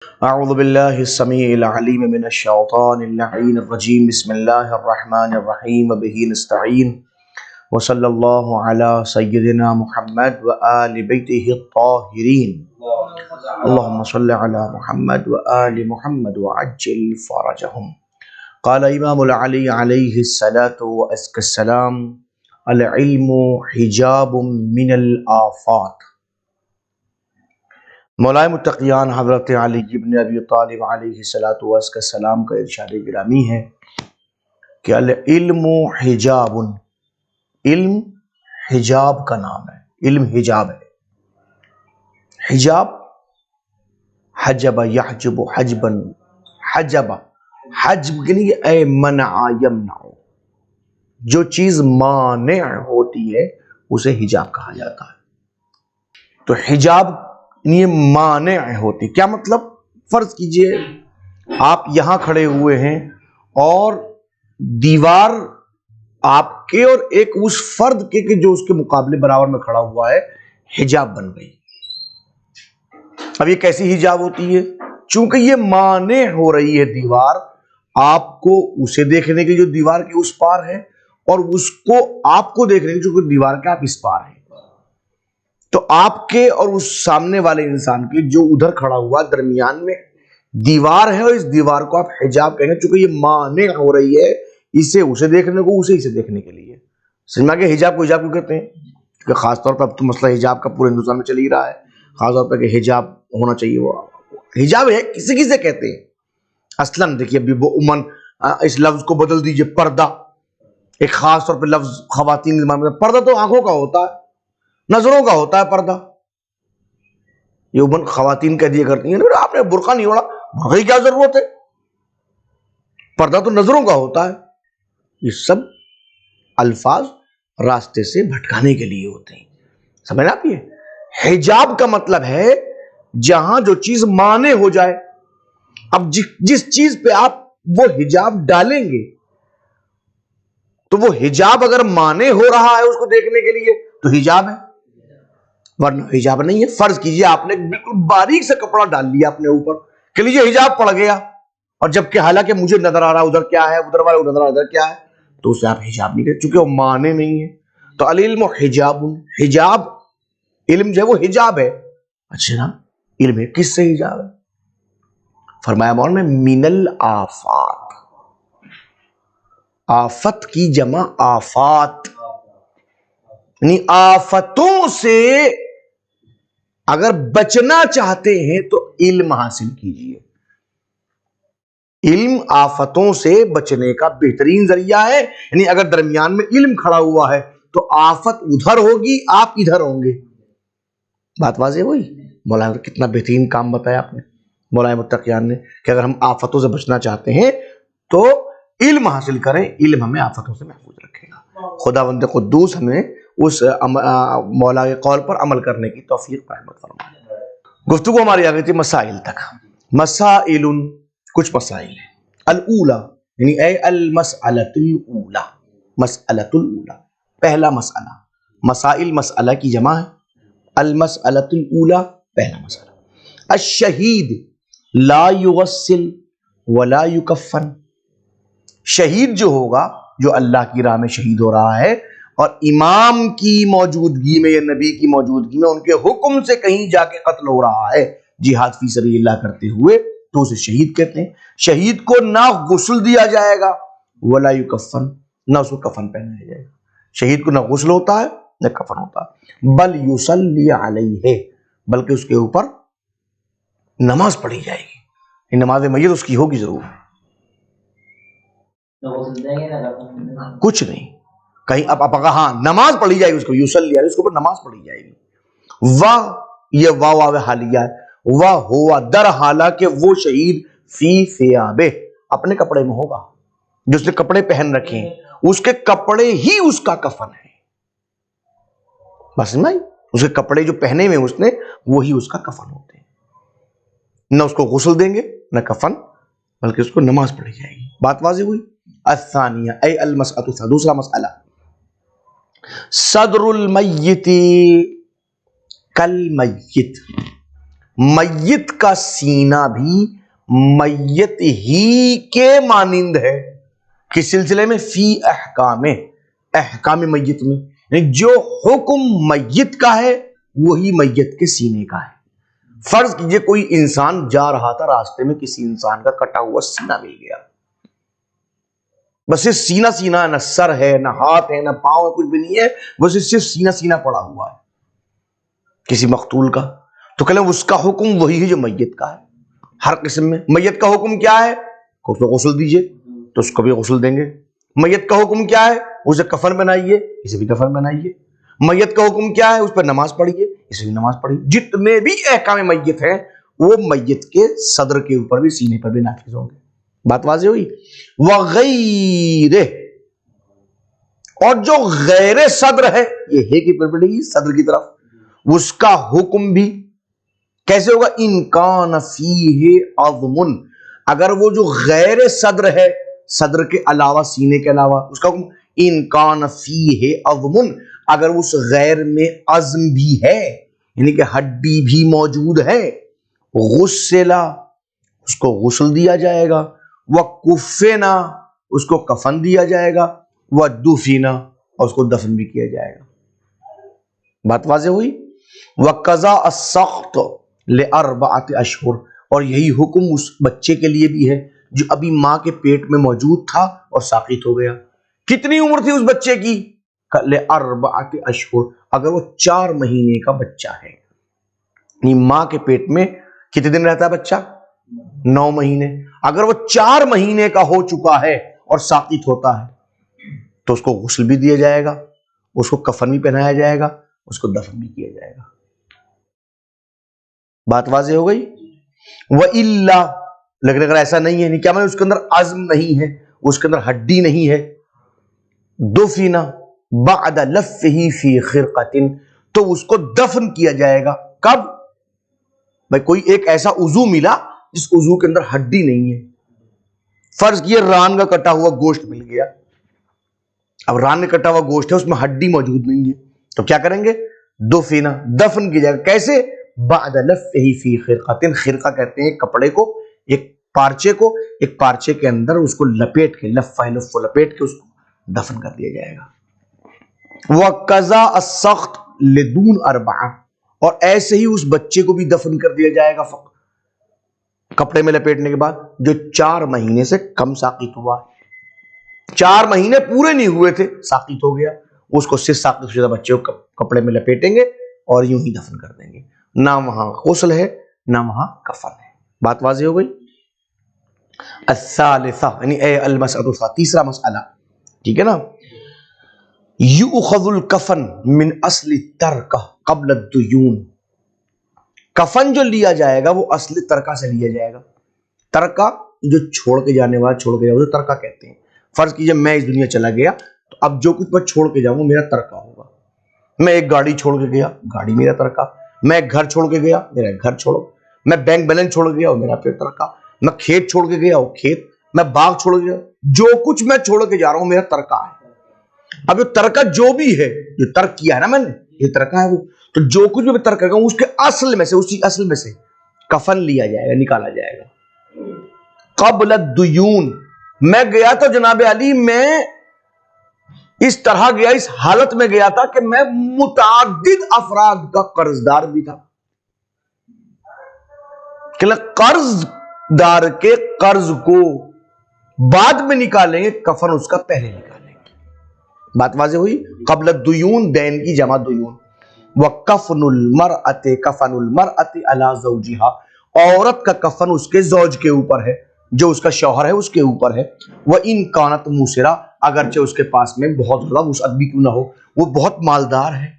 اعوذ باللہ السمیع العلیم من الشیطان اللعین الرجیم بسم اللہ الرحمن الرحیم وبہ نستعین وصلی اللہ علی سیدنا محمد وآل بیتہ الطاہرین اللہم صلی علی محمد وآل محمد وعجل فرجہم۔ قال امام العلی علیہ السلام العلم حجاب من الآفات۔ مولا متقیان حضرت علی ابن ابی طالب علیہ السلام کا ارشاد گرامی ہے کہ العلم حجاب، علم حجاب کا نام ہے، علم حجاب ہے۔ حجاب حجب یحجب حجبا، حجب حجب یعنی اے منع یمنع، جو چیز مانع ہوتی ہے اسے حجاب کہا جاتا ہے۔ تو حجاب یہ مانع ہوتی، کیا مطلب؟ فرض کیجئے آپ یہاں کھڑے ہوئے ہیں اور دیوار آپ کے اور ایک اس فرد کے جو اس کے مقابلے برابر میں کھڑا ہوا ہے حجاب بن گئی۔ اب یہ کیسی حجاب ہوتی ہے؟ چونکہ یہ مانع ہو رہی ہے دیوار آپ کو اسے دیکھنے کی جو دیوار کے اس پار ہے، اور اس کو آپ کو دیکھنے کی جو دیوار کے آپ اس پار ہیں۔ تو آپ کے اور اس سامنے والے انسان کے جو ادھر کھڑا ہوا درمیان میں دیوار ہے، اور اس دیوار کو آپ حجاب کہیں گے، چونکہ یہ مانع ہو رہی ہے اسے اسے دیکھنے کو، اسے دیکھنے کے لیے۔ سمجھ میں آ گیا حجاب کو حجاب کیوں کہتے ہیں؟ کیونکہ خاص طور پر اب تو مسئلہ حجاب کا پورے ہندوستان میں چل ہی رہا ہے، خاص طور پر کہ حجاب ہونا چاہیے۔ وہ حجاب ہے کسے کہتے ہیں اصلاً؟ دیکھیے ابھی وہ عموماً اس لفظ کو بدل دیجئے، پردہ ایک خاص طور پہ لفظ خواتین میں، پردہ تو آنکھوں کا ہوتا ہے، نظروں کا ہوتا ہے پردہ۔ یہ عموماً خواتین کہہ دیا کرتی ہیں آپ نے برقع نہیں اوڑھا، برقع کی کیا ضرورت ہے، پردہ تو نظروں کا ہوتا ہے۔ یہ سب الفاظ راستے سے بھٹکانے کے لیے ہوتے ہیں، سمجھنا آپ؟ یہ حجاب کا مطلب ہے جہاں جو چیز مانع ہو جائے۔ اب جس چیز پہ آپ وہ حجاب ڈالیں گے تو وہ حجاب اگر مانع ہو رہا ہے اس کو دیکھنے کے لیے تو حجاب ہے، ورنہ حجاب نہیں ہے۔ فرض کیجئے آپ نے بالکل باریک سے کپڑا ڈال لیا اپنے اوپر کہ لیجئے حجاب پڑ گیا، اور جبکہ حالانکہ مجھے نظر آ رہا ادھر کیا ہے، ادھر والے نظر آ رہا ادھر کیا ہے، تو اسے آپ حجاب نہیں کہتے، چونکہ وہ مانع نہیں ہے۔ تو العلم حجاب، حجاب علم جو ہے وہ حجاب ہے۔ اچھا نا، علم ہے کس سے حجاب ہے؟ فرمایا مولانا میں من الآفات، آفت کی جمع آفات، یعنی آفتوں سے اگر بچنا چاہتے ہیں تو علم حاصل کیجئے۔ علم آفتوں سے بچنے کا بہترین ذریعہ ہے، یعنی اگر درمیان میں علم کھڑا ہوا ہے تو آفت ادھر ہوگی، آپ ادھر ہوں گے۔ بات واضح ہوئی؟ مولانا کتنا بہترین کام بتایا آپ نے، مولانا متقیان نے، کہ اگر ہم آفتوں سے بچنا چاہتے ہیں تو علم حاصل کریں، علم ہمیں آفتوں سے محفوظ رکھے گا۔ خداوند قدوس ہمیں اس مولا کے قول پر عمل کرنے کی توفیق رحمت فرمائے۔ گفتگو ہماری آ گئی تھی مسائل تک۔ مسائل، کچھ مسائل ہیں۔ الاولا یعنی اے المسألۃ الاولا، مسألۃ الاولا، پہلا مسئلہ۔ مسائل مسئلہ کی جمع ہے، المسألۃ الاولا پہلا مسئلہ۔ الشہید لا یغسل ولا یکفن، شہید جو ہوگا، جو اللہ کی راہ میں شہید ہو رہا ہے اور امام کی موجودگی میں یا نبی کی موجودگی میں ان کے حکم سے کہیں جا کے قتل ہو رہا ہے جہاد فی سبیل اللہ کرتے ہوئے، تو اسے شہید کہتے ہیں۔ شہید کو نہ غسل دیا جائے گا ولا یکفن، نہ اس کو کفن پہنایا جائے گا۔ شہید کو نہ غسل ہوتا ہے نہ کفن ہوتا ہے۔ بل یصلی علیہ، بلکہ اس کے اوپر نماز پڑھی جائے گی، نماز میت اس کی ہوگی ضرور۔ کچھ نہیں، کہیں اب کہا ہاں نماز پڑھی جائے گی، اس کو یصلی علیہ، اس کے اوپر نماز پڑھی جائے گی۔ واہ، یہ واو حالیہ ہے، واہ ہوا، در حالہ کہ وہ شہید فی ثیابہ، اپنے کپڑے میں ہوگا، جو اس نے کپڑے پہن رکھے ہیں اس کے کپڑے ہی اس کا کفن ہے۔ بس نہیں، اس کے کپڑے جو پہنے میں اس نے وہی اس کا کفن ہوتے ہیں۔ نہ اس کو غسل دیں گے نہ کفن، بلکہ اس کو نماز پڑھی جائے گی۔ بات واضح ہوئی؟ الثانیہ اے المسألہ، دوسرا مسئلہ، صدر المیت کالمیت، میت کا سینہ بھی میت ہی کے مانند ہے، کس سلسلے میں؟ فی احکام، احکام میت میں، یعنی جو حکم میت کا ہے وہی میت کے سینے کا ہے۔ فرض کیجئے کوئی انسان جا رہا تھا، راستے میں کسی انسان کا کٹا ہوا سینہ مل گیا، بس یہ سینہ سینہ ہے، نہ سر ہے، نہ ہاتھ ہے، نہ پاؤں ہے، کچھ بھی نہیں ہے، بس صرف سینہ سینہ پڑا ہوا ہے کسی مقتول کا، تو کہلیں اس کا حکم وہی ہے جو میت کا ہے۔ ہر قسم میں میت کا حکم کیا ہے؟ اس کو غسل دیجئے، تو اس کو بھی غسل دیں گے۔ میت کا حکم کیا ہے؟ اسے کفن بنائیے، اسے بھی کفن بنائیے۔ میت کا حکم کیا ہے؟ اس پر نماز پڑھیے، اسے بھی نماز پڑھیے۔ جتنے بھی احکام میت ہیں وہ میت کے صدر کے اوپر بھی، سینے پر بھی نافذ ہوں گے۔ بات واضح ہوئی؟ وغیرہ، اور جو غیر صدر ہے، یہ ہے کی پڑے گی صدر کی طرف، اس کا حکم بھی کیسے ہوگا؟ ان کان فیہ عظم، اگر وہ جو غیر صدر ہے، صدر کے علاوہ، سینے کے علاوہ، اس کا حکم ان کان فیہ عظم، اگر اس غیر میں عظم بھی ہے، یعنی کہ ہڈی بھی موجود ہے، غسلا، اس کو غسل دیا جائے گا، وکفنا، اس کو کفن دیا جائے گا، ودفنا، اور اس کو دفن بھی کیا جائے گا۔ بات واضح ہوئی؟ وقضاء السقط لأربعۃ اشہر، اور یہی حکم اس بچے کے لیے بھی ہے جو ابھی ماں کے پیٹ میں موجود تھا اور ساقط ہو گیا۔ کتنی عمر تھی اس بچے کی؟ لأربعۃ اشہر، اگر وہ 4 مہینے کا بچہ ہے، یعنی ماں کے پیٹ میں کتنے دن رہتا ہے بچہ؟ 9 مہینے۔ اگر وہ 4 مہینے کا ہو چکا ہے اور ساقط ہوتا ہے تو اس کو غسل بھی دیا جائے گا، اس کو کفن بھی پہنایا جائے گا، اس کو دفن بھی کیا جائے گا۔ بات واضح ہو گئی؟ وَإِلَّا، لیکن اگر ایسا نہیں ہے، کیا مطلب اس کے اندر عظم نہیں ہے، اس کے اندر ہڈی نہیں ہے، دفن بعد لفہ فی خرقۃ، تو اس کو دفن کیا جائے گا۔ کب؟ بھائی کوئی ایک ایسا عضو ملا جس عضو کے اندر ہڈی نہیں ہے، فرض کیے ران کا کٹا ہوا گوشت مل گیا، اب ران کا کٹا ہوا گوشت ہے، اس میں ہڈی موجود نہیں ہے، تو کیا کریں گے؟ دفنا، دفن کی جائے گا۔ کیسے؟ بعد لفہ فی خرقۃ، خرقہ کہتے ہیں کپڑے کو، ایک پارچے کو، ایک پارچے کے اندر اس کو لپیٹ کے، لفہ لفو لپیٹ کے اس کو دفن کر دیا جائے گا۔ وقضاء السقط لدون 4، اور ایسے ہی اس بچے کو بھی دفن کر دیا جائے گا کپڑے میں لپیٹنے کے بعد، جو 4 مہینے سے کم ساقط ہوا، 4 مہینے پورے نہیں ہوئے تھے، ساقط ہو گیا، اس کو صرف ساقط شدہ بچے کو کپڑے میں لپیٹیں گے اور یوں ہی دفن کر دیں گے، نہ وہاں غسل ہے نہ وہاں کفن ہے۔ بات واضح ہو گئی؟ الثالثہ، یعنی المسئلہ، تیسرا مسئلہ، ٹھیک ہے نا؟ یؤخذ الکفن من اصل الترکہ قبل الدیون، کفن جو لیا جائے گا وہ اصل ترکہ سے لیا جائے گا۔ ترکہ جو چھوڑ کے جانے والا، چھوڑ کے جاؤ، تو ترکہ کہتے ہیں۔ فرض کیجئے میں اس دنیا چلا گیا تو اب جو کچھ میں چھوڑ کے جاؤں میرا ترکہ ہوگا۔ میں ایک گاڑی چھوڑ کے گیا، گاڑی میرا ترکہ، میں ایک گھر چھوڑ کے گیا، میرا گھر چھوڑو، میں بینک بیلنس چھوڑ گیا، میرا پھر ترکہ، میں کھیت چھوڑ کے گیا، وہ کھیت، میں باغ چھوڑ کے گیا، جو کچھ میں چھوڑ کے جا رہا ہوں میرا ترکہ ہے۔ اب یہ ترکہ جو بھی ہے، جو ترک کیا ہے نا میں نے، یہ ترکہ ہے وہ، تو جو کچھ بھی میں ترک کروں اس کے اصل میں سے، اسی اصل میں سے کفن لیا جائے گا، نکالا جائے گا۔ قبل الدیون، میں گیا تو جناب علی میں اس طرح گیا، اس حالت میں گیا تھا کہ میں متعدد افراد کا قرض دار بھی تھا، کہ قرض دار کے قرض کو بعد میں نکالیں گے، کفن اس کا پہلے نکالیں گے۔ بات واضح ہوئی؟ قبل الدیون، دین کی جمع دیون۔ وَكَفْنُ الْمَرْأَةِ، کفن المرأة علی زوجہا، عورت کا کفن اس کے زوج کے اوپر ہے، جو اس کا شوہر ہے اس کے اوپر ہے۔ وَإِن كَانَتْ مُوسِرَةً، اگرچہ اس کے پاس میں بہت زیادہ وسعت بھی کیوں نہ ہو، وہ بہت مالدار ہے،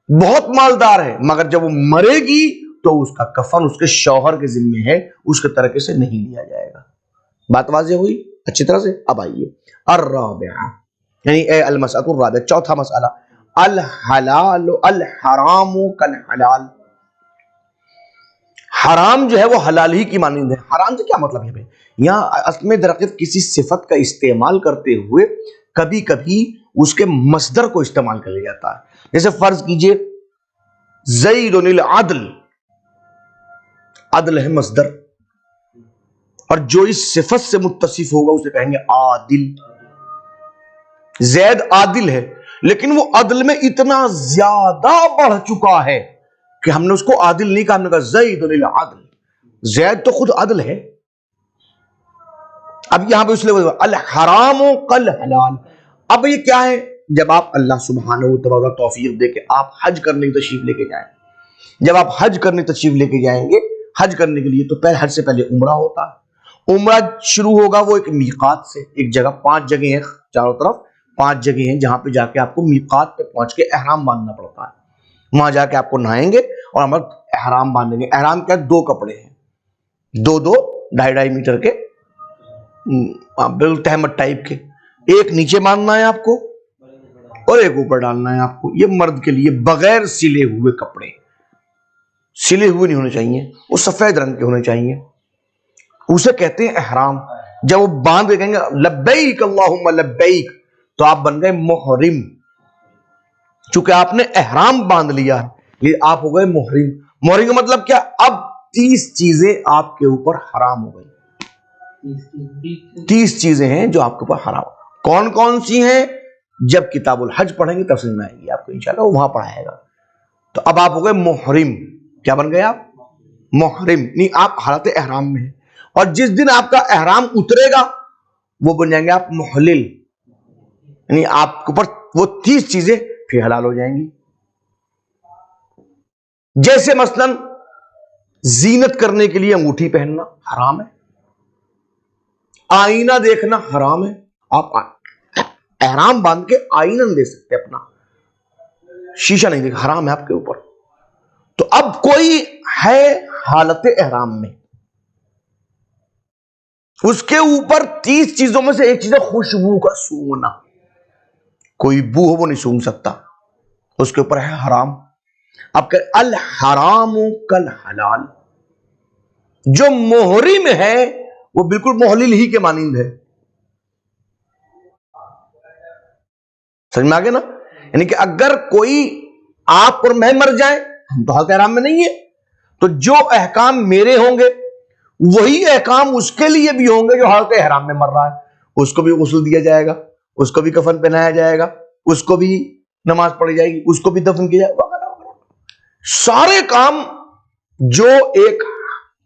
بہت مالدار ہے، مگر جب وہ مرے گی تو اس کا کفن اس کے شوہر کے ذمہ ہے، اس کے طریقے سے نہیں لیا جائے گا۔ بات واضح ہوئی اچھی طرح سے؟ اب آئیے الرابعہ، یعنی المسألۃ الرابعہ، چوتھا مسئلہ، الحلال الحرام کالحلال، حرام جو ہے وہ حلال ہی کی مانند ہے۔ حرام سے کیا مطلب ہے؟ یہاں اصل میں درقیق کسی صفت کا استعمال کرتے ہوئے کبھی کبھی اس کے مصدر کو استعمال کر لیا جاتا ہے، جیسے فرض کیجئے زید العدل، عدل ہے مصدر، اور جو اس صفت سے متصف ہوگا اسے کہیں گے عادل. زید عادل ہے، لیکن وہ عدل میں اتنا زیادہ بڑھ چکا ہے کہ ہم نے اس کو عادل نہیں کہا، ہم نے کہا زید العدل. زید تو خود عدل ہے. اب یہاں پہ اس لیے الحرام کل حلال. اب یہ کیا ہے؟ جب آپ اللہ سبحانہ و تعالی توفیق دے کے آپ حج کرنے کی تشریف لے کے جائیں، جب آپ حج کرنے کی تشریف لے کے جائیں گے حج کرنے کے لیے، تو پہلے حج سے پہلے عمرہ ہوتا ہے. عمرہ شروع ہوگا وہ ایک میقات سے، ایک جگہ، 5 جگہیں ہیں چاروں طرف، 5 جگہیں ہیں جہاں پہ جا کے آپ کو میقات پہ پہنچ کے احرام باندھنا پڑتا ہے. وہاں جا کے آپ کو نہائیں گے اور ہم احرام باندھیں گے. احرام کیا؟ 2 کپڑے ہیں، 2 2.5 میٹر کے، بالکل تہمت ٹائپ کے. ایک نیچے باندھنا ہے آپ کو اور ایک اوپر ڈالنا ہے آپ کو. یہ مرد کے لیے بغیر سلے ہوئے کپڑے، سلے ہوئے نہیں ہونے چاہیے، وہ سفید رنگ کے ہونے چاہیے. اسے کہتے ہیں احرام. جب وہ باندھ کے کہیں گے لبیک اللہم لبیک، تو آپ بن گئے محرم. چونکہ آپ نے احرام باندھ لیا ہے، یہ آپ ہو گئے محرم. محرم کا مطلب کیا؟ اب 30 چیزیں آپ کے اوپر حرام ہو گئی. 30 چیزیں ہیں جو آپ کے اوپر حرام. کون کون سی ہیں؟ جب کتاب الحج پڑھیں گے تب سمجھ میں آئے گی آپ کو انشاءاللہ، وہ وہاں پڑھائے گا. تو اب آپ ہو گئے محرم. کیا بن گئے آپ؟ محرم. نہیں، آپ حالت احرام میں ہیں، اور جس دن آپ کا احرام اترے گا وہ بن جائیں گے آپ محلل. یعنی آپ کے اوپر وہ 30 چیزیں پھر حلال ہو جائیں گی. جیسے مثلا زینت کرنے کے لیے انگوٹھی پہننا حرام ہے، آئینہ دیکھنا حرام ہے. آپ احرام باندھ کے آئینہ نہیں دیکھ سکتے، اپنا شیشہ نہیں دیکھ، حرام ہے آپ کے اوپر. تو اب کوئی ہے حالت احرام میں، اس کے اوپر 30 چیزوں میں سے ایک چیز ہے خوشبو کا سونگنا. کوئی بو ہو وہ نہیں سونگ سکتا، اس کے اوپر ہے حرام. اب کہ الحرام کل حلال. جو محرم ہے وہ بالکل محلل ہی کے مانند ہے. سمجھ میں آگے نا؟ یعنی کہ اگر کوئی آپ اور میں مر جائیں، ہم تو حالت احرام میں نہیں ہے، تو جو احکام میرے ہوں گے وہی احکام اس کے لیے بھی ہوں گے جو حالت احرام میں مر رہا ہے. اس کو بھی غسل دیا جائے گا، اس کو بھی کفن پہنایا جائے گا، اس کو بھی نماز پڑھی جائے گی، اس کو بھی دفن کیا جائے گا، وغیرہ وغیرہ. سارے کام جو ایک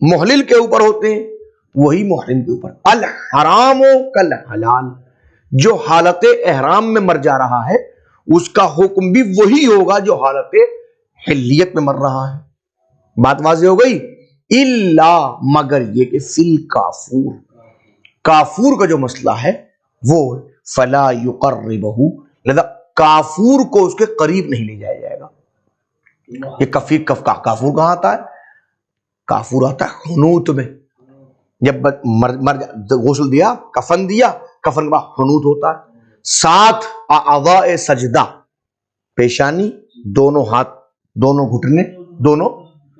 محلل کے اوپر ہوتے ہیں وہی محرم کے اوپر. الحرام کل حلال. جو حالت احرام میں مر جا رہا ہے اس کا حکم بھی وہی ہوگا جو حالت حلیت میں مر رہا ہے. بات واضح ہو گئی؟ الا مگر یہ کہ فی الکافور، کافور کا جو مسئلہ ہے وہ فلا یقربہ، لذا کافور کو اس کے قریب نہیں لے جایا جائے گا. یہ کافور کہاں آتا ہے؟ کافور آتا ہے حنوت میں. جب غسل دیا، کفن دیا، کفن کے بعد حنوت ہوتا ہے. 7 اعضاء سجدہ، پیشانی، دونوں ہاتھ، دونوں گھٹنے، دونوں،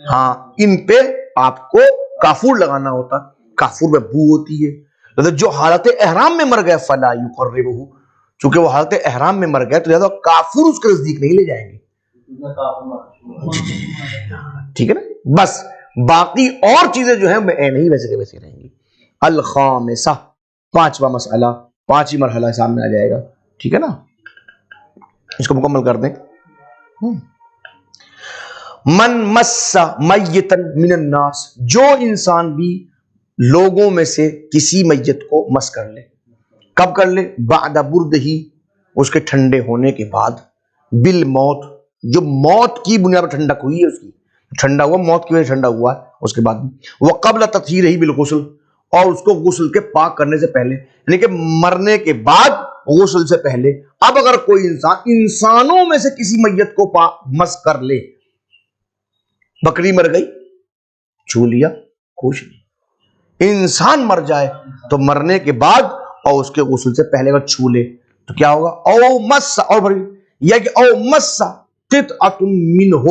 ہاں، ان پہ آپ کو کافور لگانا ہوتا. کافور میں بو ہوتی ہے. جو حالت احرام میں مر گیا فلا یقربہ، چونکہ وہ حالت احرام میں مر گیا تو لہذا کافر اس کے نزدیک نہیں لے جائیں گے. ٹھیک ہے نا؟ بس باقی اور چیزیں جو ہیں نہیں ویسے کے ویسے رہیں گی. الخامسہ، 5واں مسئلہ، 5 ہی مرحلہ سامنے آ جائے گا. ٹھیک ہے نا؟ اس کو مکمل کر دیں. من مس میتا من الناس، جو انسان بھی لوگوں میں سے کسی میت کو مس کر لے. کب کر لے؟ بعد بردہ، اس کے ٹھنڈے ہونے کے بعد. بالموت، جو موت کی بنیاد پر ٹھنڈک ہوئی ہے، اس کی ٹھنڈا ہوا، موت کی وجہ سے ٹھنڈا ہوا ہے، اس کے بعد. وقبل تطہیرہ بالغسل، اور اس کو غسل کے پاک کرنے سے پہلے، یعنی کہ مرنے کے بعد غسل سے پہلے. اب اگر کوئی انسانوں میں سے کسی میت کو مس کر لے، بکری مر گئی چھو لیا، کچھ نہیں. انسان مر جائے تو مرنے کے بعد اور اس کے غسل سے پہلے اگر چھو لے تو کیا ہوگا؟ او مس، اور یا کہ او مس قطعۃ منہ،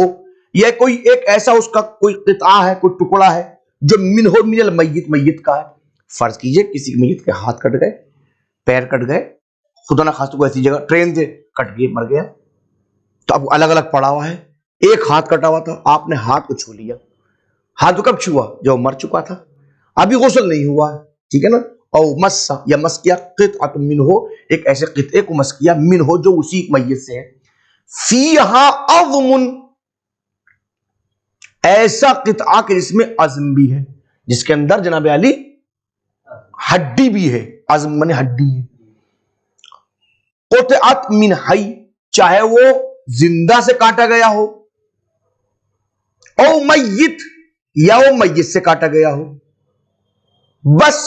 یہ کوئی ایک ایسا اس کا کوئی قطعہ ہے، کوئی ٹکڑا ہے جو منہ من المیت، میت کا ہے. فرض کیجئے کسی میت کے ہاتھ کٹ گئے، پیر کٹ گئے، خدا نہ خواستہ کوئی ایسی جگہ ٹرین سے کٹ گئے، مر گیا، تو اب الگ الگ پڑا ہوا ہے. ایک ہاتھ کٹا ہوا تھا، آپ نے ہاتھ کو چھو لیا، ہاتھ کب چھوا؟ جب مر چکا تھا، ابھی غسل نہیں ہوا ہے، ٹھیک ہے نا. او مسا یا مس کیا قطعۃ منہ، ایک ایسے قطعے کو مس کیا، منہ جو اسی میت سے ہے. فیہا عظم، ایسا قطعہ کہ جس میں عظم بھی ہے، جس کے اندر جناب علی ہڈی بھی ہے. عظم من ہڈی ہے. قطعت من حی، چاہے وہ زندہ سے کاٹا گیا ہو، او میت، یا وہ میت سے کاٹا گیا ہو، بس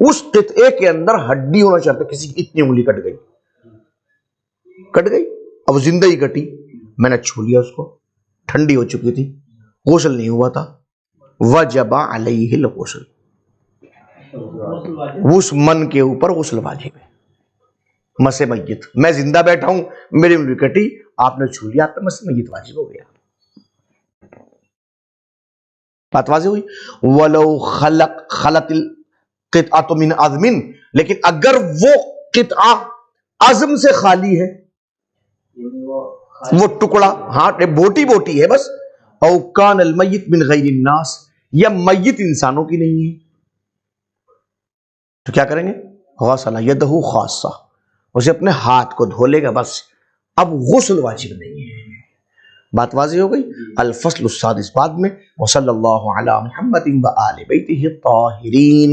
اس قطعے کے اندر ہڈی ہونا چاہتا. کسی کی اتنی انگلی کٹ گئی، اب زندہ ہی کٹی، میں نے چھو لیا اس کو، ٹھنڈی ہو چکی تھی، غسل نہیں ہوا تھا. وجب علیہ الغسل، اس من کے اوپر غسل واجب ہے. مس میت، میں زندہ بیٹھا ہوں، میری انگلی کٹی، آپ نے چھو لیا، آپ پہ مس میت واجب ہو گیا. بات واضح ہوئی. ولو خلت القطعۃ من عظم، لیکن اگر وہ قطعہ عظم سے خالی ہے، وہ ٹکڑا، ہاں بوٹی ہے بس. او کان المیت من غیر الناس، یا میت انسانوں کی نہیں ہے، تو کیا کریں گے؟ غسل یدہ خاصہ، اسے اپنے ہاتھ کو دھو لے گا بس، اب غسل واجب نہیں ہے. بات واضح ہو گئی. الفصل السادس بعد میں. وصلی اللہ علی محمد و آل بیتہ الطاہرین.